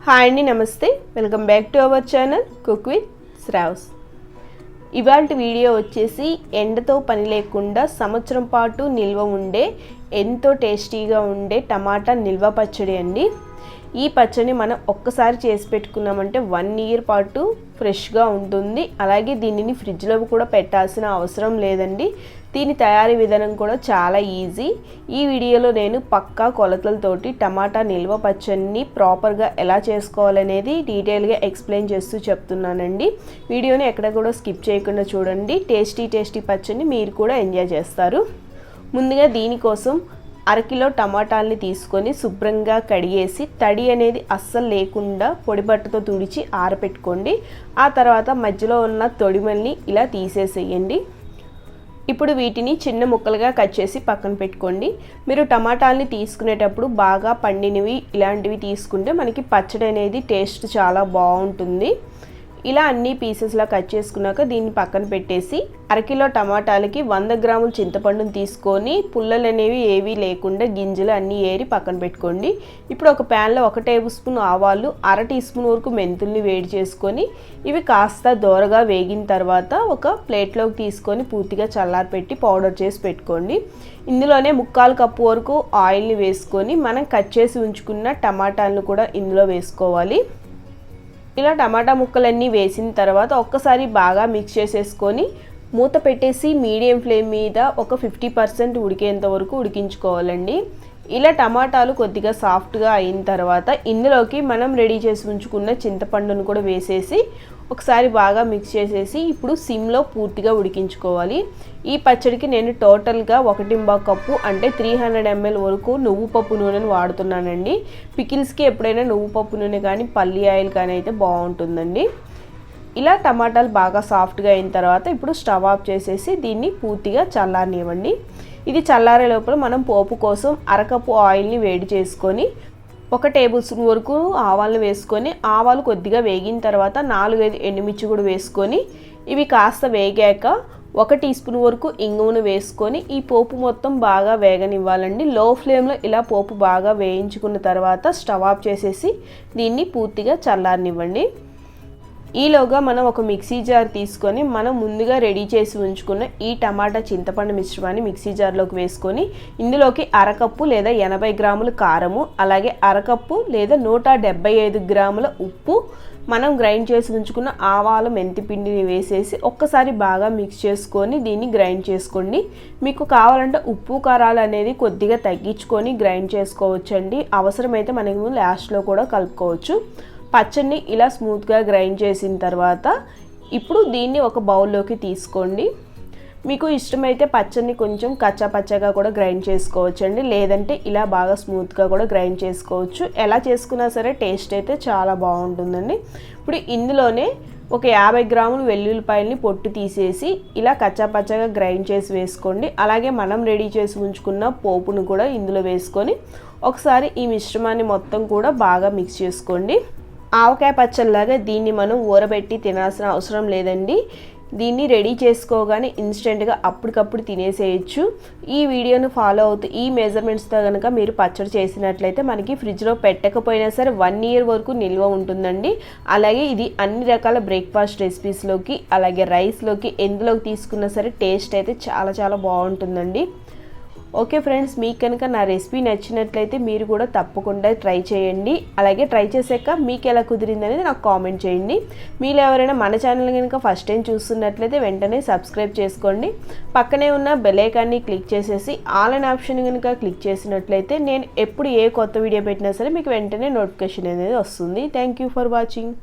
Hi అండి, నమస్తే. Welcome back to our channel cook with Shravs. ఇవాల్టి వీడియో వచ్చేసి ఎండతో పని లేకుండా సంవత్సరం పాటు నిల్వ ఉండే ఎంతో టేస్టీగా ఉండే టమాటా నిల్వ పచ్చడి అండి. ఈ పచ్చడిని మనం ఒక్కసారి చేసి పెట్టుకున్నామంటే 1 ఇయర్ పాటు ఫ్రెష్గా ఉంటుంది. అలాగే దీనిని ఫ్రిడ్జ్లో కూడా పెట్టాల్సిన అవసరం లేదండి. దీని తయారీ విధానం కూడా చాలా ఈజీ. ఈ వీడియోలో నేను పక్కా కొలతలతోటి టమాటా నిల్వ పచ్చడిని ప్రాపర్గా ఎలా చేసుకోవాలనేది డీటెయిల్గా ఎక్స్ప్లెయిన్ చేస్తూ చెప్తున్నానండి. వీడియోని ఎక్కడ కూడా స్కిప్ చేయకుండా చూడండి. టేస్టీ పచ్చడిని మీరు కూడా ఎంజాయ్ చేస్తారు. ముందుగా దీనికోసం 1/2 కిలో టమాటాలని తీసుకొని శుభ్రంగా కడిగేసి తడి అనేది అస్సలు లేకుండా పొడిబట్టతో తుడిచి ఆరబెట్టుకోండి. ఆ తర్వాత మధ్యలో ఉన్న తొడిమల్ని ఇలా తీసేసేయండి. ఇప్పుడు వీటిని చిన్న ముక్కలుగా కట్ చేసి పక్కన పెట్టుకోండి. మీరు టమాటాలని తీసుకునేటప్పుడు బాగా పండినవి ఇలాంటివి తీసుకుంటే మనకి పచ్చడి అనేది టేస్ట్ చాలా బాగుంటుంది. ఇలా అన్ని పీసెస్లా కట్ చేసుకున్నాక దీన్ని పక్కన పెట్టేసి 1/2 కిలో టమాటాలకి 100 గ్రాముల చింతపండుని తీసుకొని పుల్లలు అనేవి ఏవీ లేకుండా గింజలు అన్నీ ఏరి పక్కన పెట్టుకోండి. ఇప్పుడు ఒక ప్యాన్లో 1 టేబుల్ స్పూన్ ఆవాలు, 1/2 టీ స్పూన్ వరకు మెంతుల్ని వేడి చేసుకొని ఇవి కాస్త దోరగా వేగిన తర్వాత ఒక ప్లేట్లోకి తీసుకొని పూర్తిగా చల్లారపెట్టి పౌడర్ చేసి పెట్టుకోండి. ఇందులోనే 1/4 కప్పు వరకు ఆయిల్ని వేసుకొని మనం కట్ చేసి ఉంచుకున్న టమాటాలను కూడా ఇందులో వేసుకోవాలి. ఇలా టమాటా ముక్కలన్నీ వేసిన తర్వాత ఒక్కసారి బాగా మిక్స్ చేసేసుకొని మూత పెట్టేసి మీడియం ఫ్లేమ్ మీద ఒక 50% ఉడికేంత వరకు ఉడికించుకోవాలండి. ఇలా టమాటాలు కొద్దిగా సాఫ్ట్గా అయిన తర్వాత ఇందులోకి మనం రెడీ చేసి ఉంచుకున్న చింతపండును కూడా వేసేసి ఒకసారి బాగా మిక్స్ చేసేసి ఇప్పుడు సిమ్లో పూర్తిగా ఉడికించుకోవాలి. ఈ పచ్చడికి నేను టోటల్గా 1.5 కప్పు అంటే 300 ml వరకు నువ్వు పప్పు నూనెను వాడుతున్నానండి. పికిల్స్కి ఎప్పుడైనా నువ్వు పప్పు నూనె కానీ పల్లి ఆయిల్ కానీ అయితే బాగుంటుందండి. ఇలా టమాటాలు బాగా సాఫ్ట్గా అయిన తర్వాత ఇప్పుడు స్టవ్ ఆఫ్ చేసేసి దీన్ని పూర్తిగా చల్లారనివ్వండి. ఇది చల్లారే లోపల మనం పోపు కోసం 1/2 కప్పు ఆయిల్ని వేడి చేసుకొని 1 టేబుల్ స్పూన్ వరకు ఆవాలను వేసుకొని ఆవాలు కొద్దిగా వేగిన తర్వాత 4-5 ఎండుమిర్చి కూడా వేసుకొని ఇవి కాస్త వేగాక 1 టీ స్పూన్ వరకు ఇంగువను వేసుకొని ఈ పోపు మొత్తం బాగా వేగనివ్వాలండి. లో ఫ్లేమ్లో ఇలా పోపు బాగా వేయించుకున్న తర్వాత స్టవ్ ఆఫ్ చేసేసి దీన్ని పూర్తిగా చల్లారనివ్వండి. ఈలోగా మనం ఒక మిక్సీ జార్ తీసుకొని మనం ముందుగా రెడీ చేసి ఉంచుకున్న ఈ టమాటా చింతపండు మిశ్రమాన్ని మిక్సీ జార్లోకి వేసుకొని ఇందులోకి 1/2 కప్పు లేదా 80 గ్రాముల కారము, అలాగే 1/2 కప్పు లేదా 175 గ్రాముల ఉప్పు, మనం గ్రైండ్ చేసి ఉంచుకున్న ఆవాలు మెంతి పిండిని వేసేసి ఒక్కసారి బాగా మిక్స్ చేసుకొని దీన్ని గ్రైండ్ చేసుకోండి. మీకు కావాలంటే ఉప్పు కారాలు అనేది కొద్దిగా తగ్గించుకొని గ్రైండ్ చేసుకోవచ్చండి. అవసరమైతే మనము లాస్ట్లో కూడా కలుపుకోవచ్చు. పచ్చడిని ఇలా స్మూత్గా గ్రైండ్ చేసిన తర్వాత ఇప్పుడు దీన్ని ఒక బౌల్లోకి తీసుకోండి. మీకు ఇష్టమైతే పచ్చడిని కొంచెం కచ్చాపచ్చగా కూడా గ్రైండ్ చేసుకోవచ్చండి, లేదంటే ఇలా బాగా స్మూత్గా కూడా గ్రైండ్ చేసుకోవచ్చు. ఎలా చేసుకున్నా సరే టేస్ట్ అయితే చాలా బాగుంటుందండి. ఇప్పుడు ఇందులోనే ఒక 50 గ్రాములు వెల్లుల్లిపాయలని పొట్టు తీసేసి ఇలా కచ్చాపచ్చగా గ్రైండ్ చేసి వేసుకోండి. అలాగే మనం రెడీ చేసి ఉంచుకున్న పోపును కూడా ఇందులో వేసుకొని ఒకసారి ఈ మిశ్రమాన్ని మొత్తం కూడా బాగా మిక్స్ చేసుకోండి. ఆవకాయ పచ్చడిలాగా దీన్ని మనం ఊరబెట్టి తినాల్సిన అవసరం లేదండి. దీన్ని రెడీ చేసుకోగానే ఇన్స్టెంట్గా అప్పటికప్పుడు తినేసేయచ్చు. ఈ వీడియోను ఫాలో అవుతూ ఈ మెజర్మెంట్స్తో కనుక మీరు పచ్చడి చేసినట్లయితే మనకి ఫ్రిడ్జ్లో పెట్టకపోయినా సరే 1 ఇయర్ వరకు నిల్వ ఉంటుందండి. అలాగే ఇది అన్ని రకాల బ్రేక్ఫాస్ట్ రెసిపీస్లోకి అలాగే రైస్లోకి ఎందులోకి తీసుకున్నా సరే టేస్ట్ అయితే చాలా బాగుంటుందండి. ఓకే ఫ్రెండ్స్, మీకు కనుక నా రెసిపీ నచ్చినట్లయితే మీరు కూడా తప్పకుండా ట్రై చేయండి. అలాగే ట్రై చేశాక మీకు ఎలా కుదిరింది అనేది నాకు కామెంట్ చేయండి. మీరు ఎవరైనా మన ఛానల్ కనుక ఫస్ట్ టైం చూస్తున్నట్లయితే వెంటనే సబ్స్క్రైబ్ చేసుకోండి. పక్కనే ఉన్న బెల్ ఐకాన్ని క్లిక్ చేసేసి ఆల్ అనే ఆప్షన్ కనుక క్లిక్ చేసినట్లయితే నేను ఎప్పుడు ఏ కొత్త వీడియో పెట్టినా సరే మీకు వెంటనే నోటిఫికేషన్ అనేది వస్తుంది. Thank you for watching.